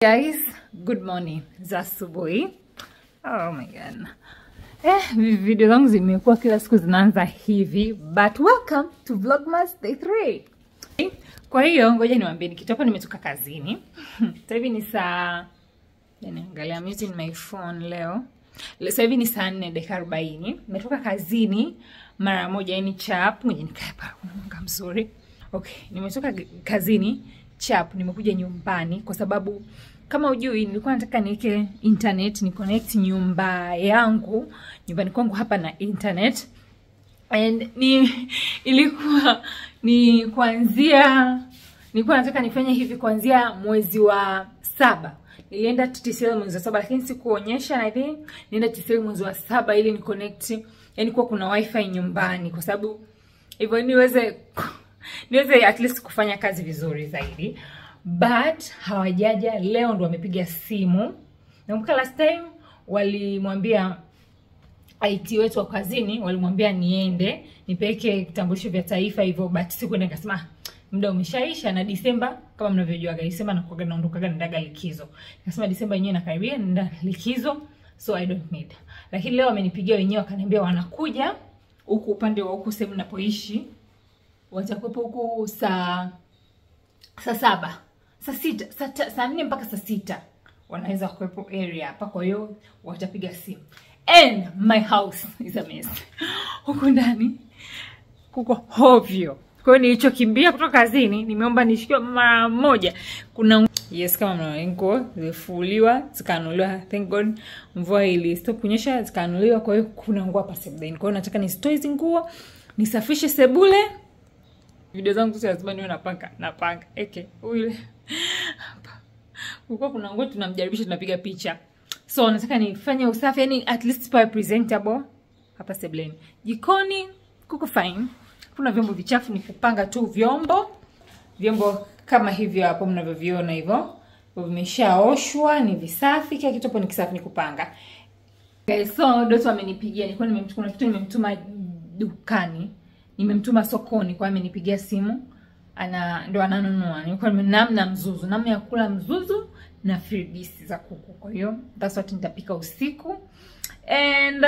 Guys, good morning. Zasubui. Oh my god. Video zangu zimekuwa kila siku zinaanza hivi, but welcome to vlogmass day 3. Kwa hiyo ngoja niwaambie nikitoka nimetoka kazini. Sasa hivi ni saa angalia I'm using my phone leo. Sasa hivi ni saa 4:40. Nimetoka kazini mara moja yani chap, ngoja nikae hapa mwanga mzuri. Okay, nimetoka kazini chap, nimekuja nyumbani kwa sababu kama ujui nilikuwa nataka niweke internet, ni connect nyumba yangu, nyumbani kwangu hapa na internet. And ilikuwa nilikuwa nataka nifanye hivi kuanzia mwezi wa 7. Nilienda TTCL mwezi wa 7 lakini sikuonyesha, na hivi nienda TTCL mwezi wa 7 ili ni connect, yani kwa kuna wifi nyumbani kwa sababu hivyo niweze at least kufanya kazi vizuri zaidi. But hawajaja, leo ndo wamepiga simu. Nakumbuka last time walimwambia IT wetu wa kazini, walimwambia niende nipeke kitambulisho vya taifa hivyo, but sikwenda, nikasema muda umeshaisha na Disemba kama mnavyojua Disemba nakuaga naondokaga ndaga likizo. Nikasema Disemba yenyewe inakaribia nenda likizo, so I don't need. Lakini leo wamenipigia wenyewe wakaniambia wanakuja huku upande wa huku sehemu ninapoishi. Watakuwepo huku saa 7, saa 6, saa 4 mpaka saa 6 wanaweza kuwepo area hapa, kwa hiyo watapiga simu. And my house is a mess. Huko ndani kuko hovyo. Kwa hiyo nilichokimbia kutoka kazini, nimeomba nishikiwe mara moja. Kuna yes, kama mnaona nguo zimefuliwa, zikanuliwa, thank God mvua ili stop kunyesha, zikanuliwa, kwa hiyo kuna nguo hapa sebuleni. Kwa hiyo nataka nisitoe hizo nguo, nisafishe sebule. Video zangu sasa lazima niwe napanga. Ule hapa. Huko kuna nguo tunamjaribisha, tunapiga picha. So nataka nifanye usafi, yani at least pa presentable hapa sebuleni. Jikoni kuko fine. Kuna vyombo vichafu, ni kupanga tu vyombo kama hivyo hapo mnavyoviona hivyo. Vimeshaoshwa, ni visafi, kila kitu hapo ni kisafi, ni kupanga. Guys, so Doto amenipigia, nilikuwa nimemtuma kitu, nimemtuma dukani, nimemtuma sokoni, kwa amenipigia simu, ndo ananunua. Nilikuwa namna Mzuzu, namna ya kula Mzuzu na firibisi za kuku. Kwa hiyo that's what nitapika usiku. And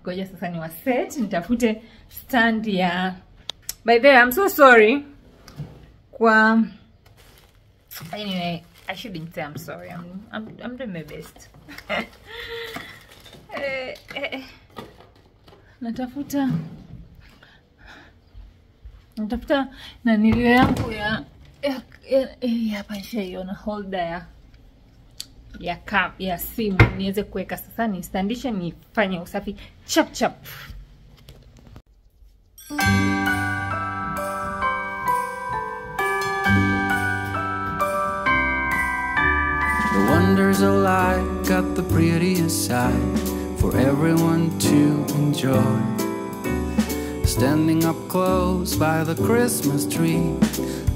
ngoja sasa ni waset, nitafute stand ya. By the way, I'm so sorry anyway, I shouldn't say I'm sorry. I'm doing my best. Natafuta na nilio yangu hapa shaiona holder ya simu niweze kuweka. Sasa ni standisha nifanye usafi chap. The wonders of life got the prettiest side for everyone to enjoy. Standing up close by the Christmas tree,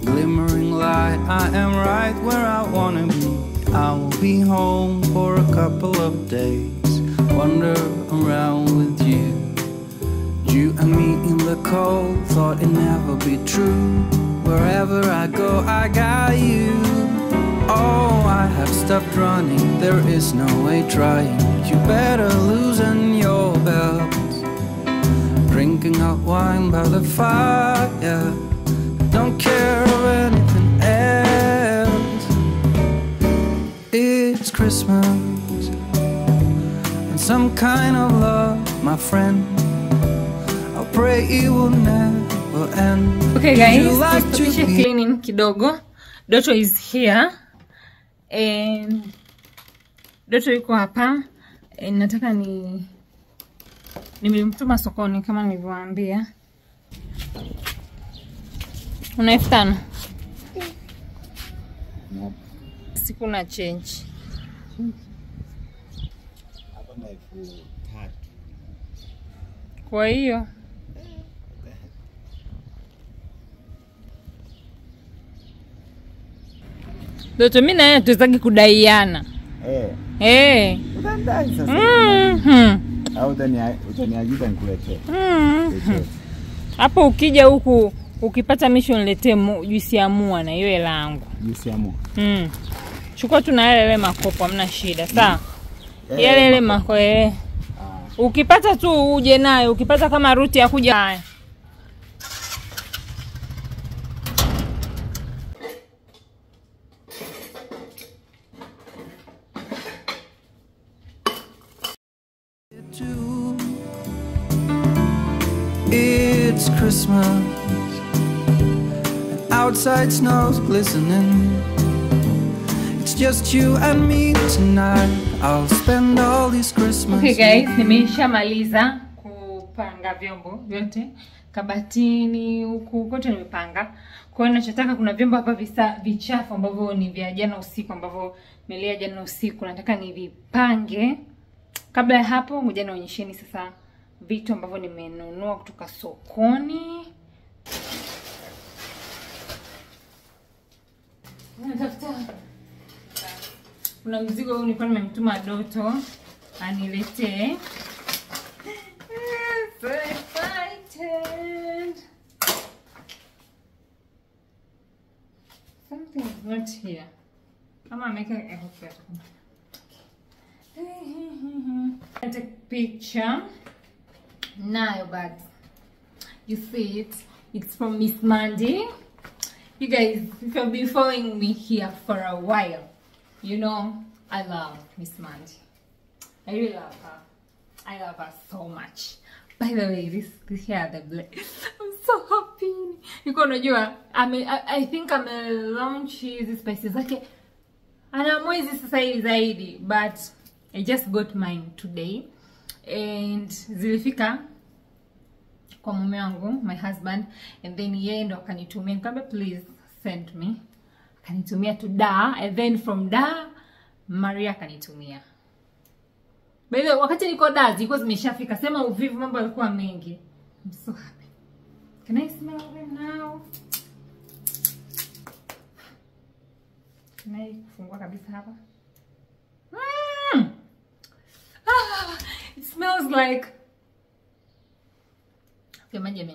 glimmering light, I am right where I wanna be. I will be home for a couple of days, wander around with you. You and me in the cold, thought it'd never be true. Wherever I go, I got you. Oh, I have stopped running, there is no way trying. You better loosen your belt. Drinking hot wine by the fire, don't care of anything else. It's Christmas and some kind of love, my friend. I pray it will never end. Okay guys, like to cleaning kidogo. Doto is here. And Doto yuko hapa. Nataka nimemtuma sokoni kama nilivyowaambia. Una 5. Siku na change. Hapa na 3. Kwa hiyo Doto mimi na yeye tutaki kudaiana. Utandai sasa. Au utaniagiza nikuletee. Hapo ukija huku ukipata mission niletee juisi ya mua na hiyo hela yangu. Juisi ya mua. Chukua tu na yale makopo, hamna shida. Sawa? Yale makopo. Ukipata tu uje nayo, ukipata kama ruti ya kuja haya. It's Christmas, outside snow's glistening. It's just you and me tonight. I'll spend all these Christmas. Okay guys, nimeshamaliza kupanga vyombo vyote kabatini huku kote nimepanga. Kwa hiyo ninachotaka, kuna vyombo hapa vichafu ambavyo ni vya jana usiku, ambavyo nimelea jana usiku, nataka nivipange. Kabla ya hapo ngoja nionyesheni sasa vitu ambavyo nimenunua kutoka sokoni. Kuna mzigo huu nilikuwa nimemtuma Doto aniletee. So excited. Something is not here. Kama make a hope. I take a picture. Now, but you see it. It's from Miss Mandy. You guys, if you've been following me here for a while, you know I love Miss Mandy. I really love her. I love her so much. By the way, this here the black. I'm so happy. I think I'm a launch these spices. Okay. Ana mwezi sasa hivi zaidi, but I just got mine today. And zilifika kwa mume wangu, my husband, and then yeye ndo akanitumia, nikamwambia please send me. Akanitumia to Da, and then from Da Maria akanitumia. By the way, wakati niko Da zilikuwa zimeshafika, sema uvivu, mambo yalikuwa mengi. I'm so happy. Can I smell them now? Can I fungua kabisa hapa? It smells like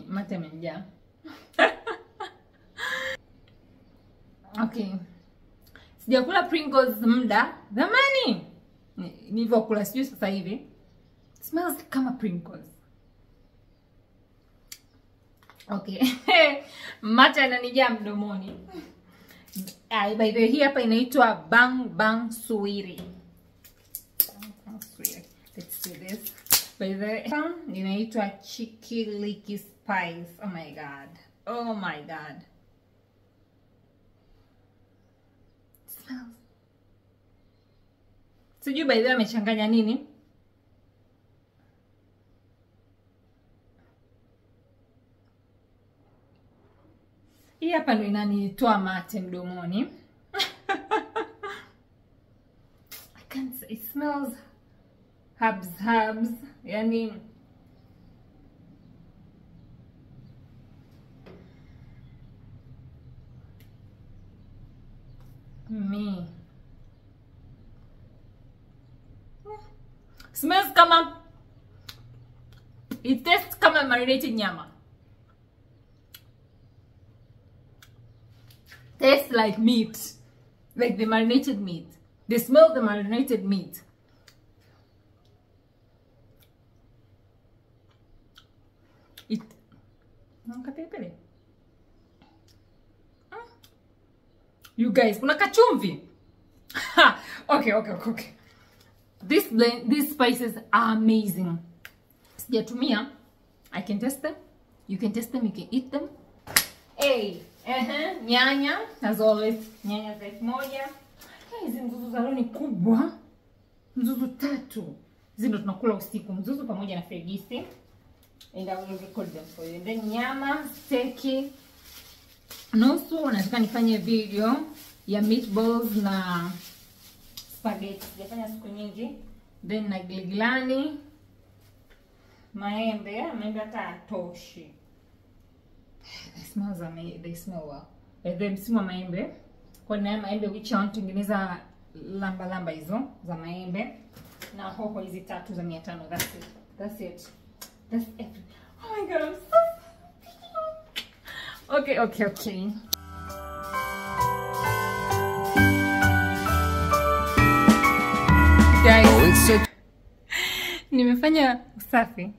mate menja. Okay. Sijakula Pringles muda zamani. Nilivyokula sijui sasa hivi. It smells like kama Pringles. Okay. Mate yananijaa mdomoni. By the way, hii hapa inaitwa Bang Bang Suiri. Let's do this. By the way, inaitwa Chikiliki Spice. Oh my god. Oh my god. It smells. Sijui by the way amechanganya nini. Hii hapa ndo inanitoa mate mdomoni. I can't say, it smells herbs, yani me. Smells kama, it tastes kama marinated nyama. Tastes like meat, like the marinated meat. They smell the marinated meat. You guys, kuna kachumvi. Okay. These spices are amazing. Sijatumia. I can test them. You can test them. You can eat them. Hey, nyanya, as always, nyanya za 1,000. Hizi mzuzu za leo ni kubwa. Mzuzu 3. Hizi ndo tunakula usiku. Mzuzu pamoja na fergisi. And I will record them for you. And then nyama, steak. Nusu nataka nifanye video ya meatballs na spaghetti. Sijafanya siku nyingi. Then na giligilani. Maembe hata toshi. They smell well. Then msimu wa maembe. Kwa nina maembe which I want to tengeneza lamba hizo za maembe. Na hoho hizi 3 za 500. That's it. That's everything. Oh my god, I'm so happy. Okay. Nimefanya usafi.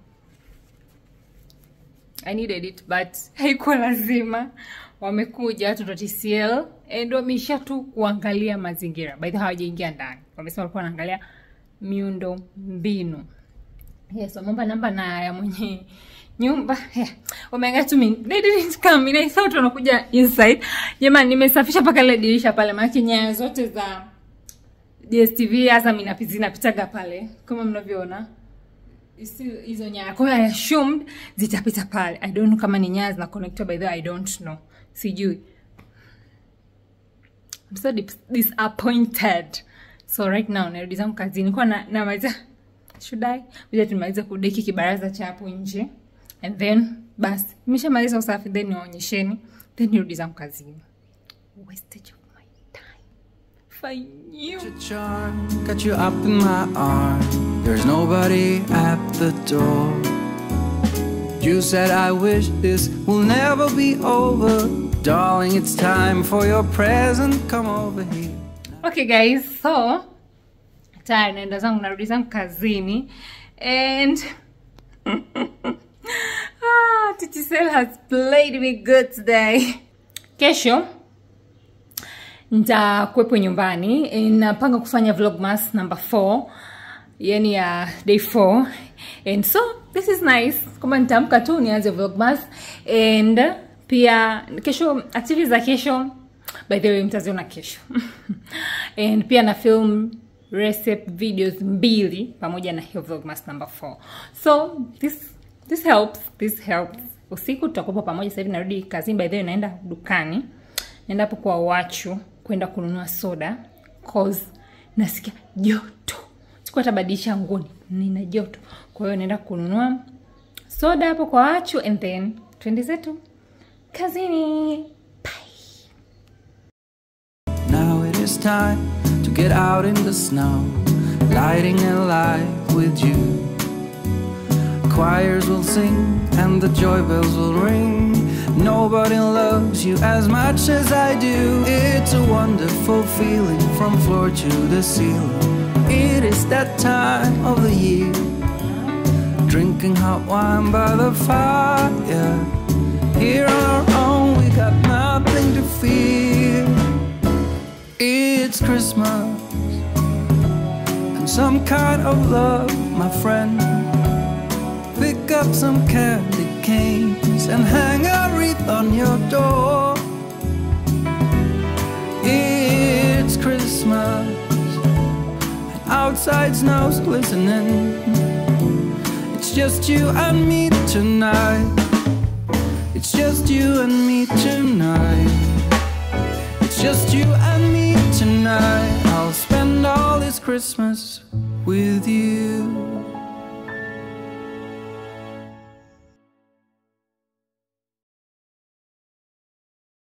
I needed it but haikuwa lazima. Wamekuja watu wa TTCL and wameisha tu kuangalia mazingira. By the way hawajaingia ndani. Wamesema walikuwa wanaangalia miundo mbinu. Yes, wameomba namba na ya mwenye nyumba. Wameangalia tu mimi. They didn't come. I thought wanakuja inside. Jamani nimesafisha paka ile dirisha pale maana nyaya zote za DSTV hasa mimi napitaga pale kama mnavyoona. Hizo nyaya. Kwa hiyo I assumed zitapita pale. I don't know kama ni nyaya zina connected, by the way I don't know. Sijui. I'm so disappointed. So right now narudi zangu kazini. Nilikuwa na maliza should I? Bila tumaliza kudeki kibaraza cha hapo nje. And then basi nimeshamaliza usafi then niwaonyesheni then nirudi zangu kazini. Wastage of my time. Fine you. Got you up in my arms. There's nobody at the door. You said I wish this will never be over. Darling, it's time for your present. Come over here. Okay guys, so tayari naenda zangu narudi zangu kazini and TTCL has played me good today. Kesho nitakuwepo nyumbani. Napanga kufanya vlogmass number 4. Yani ya day 4. And so this is nice. Kama nitaamka tu nianze vlogmass. And pia kesho activities za kesho by the way mtaziona kesho. And pia na film recipe videos 2 pamoja na hiyo vlogmass number 4. So this helps. Usiku tutakuwa pamoja. Sasa hivi narudi kazini, by the way naenda dukani. Naenda hapo kwa Wachu kwenda kununua soda cause nasikia joto. Sikuwa tabadilisha nguo, nina joto. Kwa hiyo naenda kununua soda hapo kwa Wachu and then twende zetu kazini. Bye. Now it is time to get out in the snow, lighting a light with you. Choirs will sing and the joy bells will ring. Nobody loves you as much as I do. It's a wonderful feeling from floor to the ceiling. It is that time of the year, drinking hot wine by the fire. Here on our own we got nothing to fear. It's Christmas and some kind of love, my friend. Pick up some candy canes and hang a wreath on your door. It's Christmas and outside snow's glistening. It's just you and me tonight. It's just you and me tonight. It's just you and me tonight. I'll spend all this Christmas with you.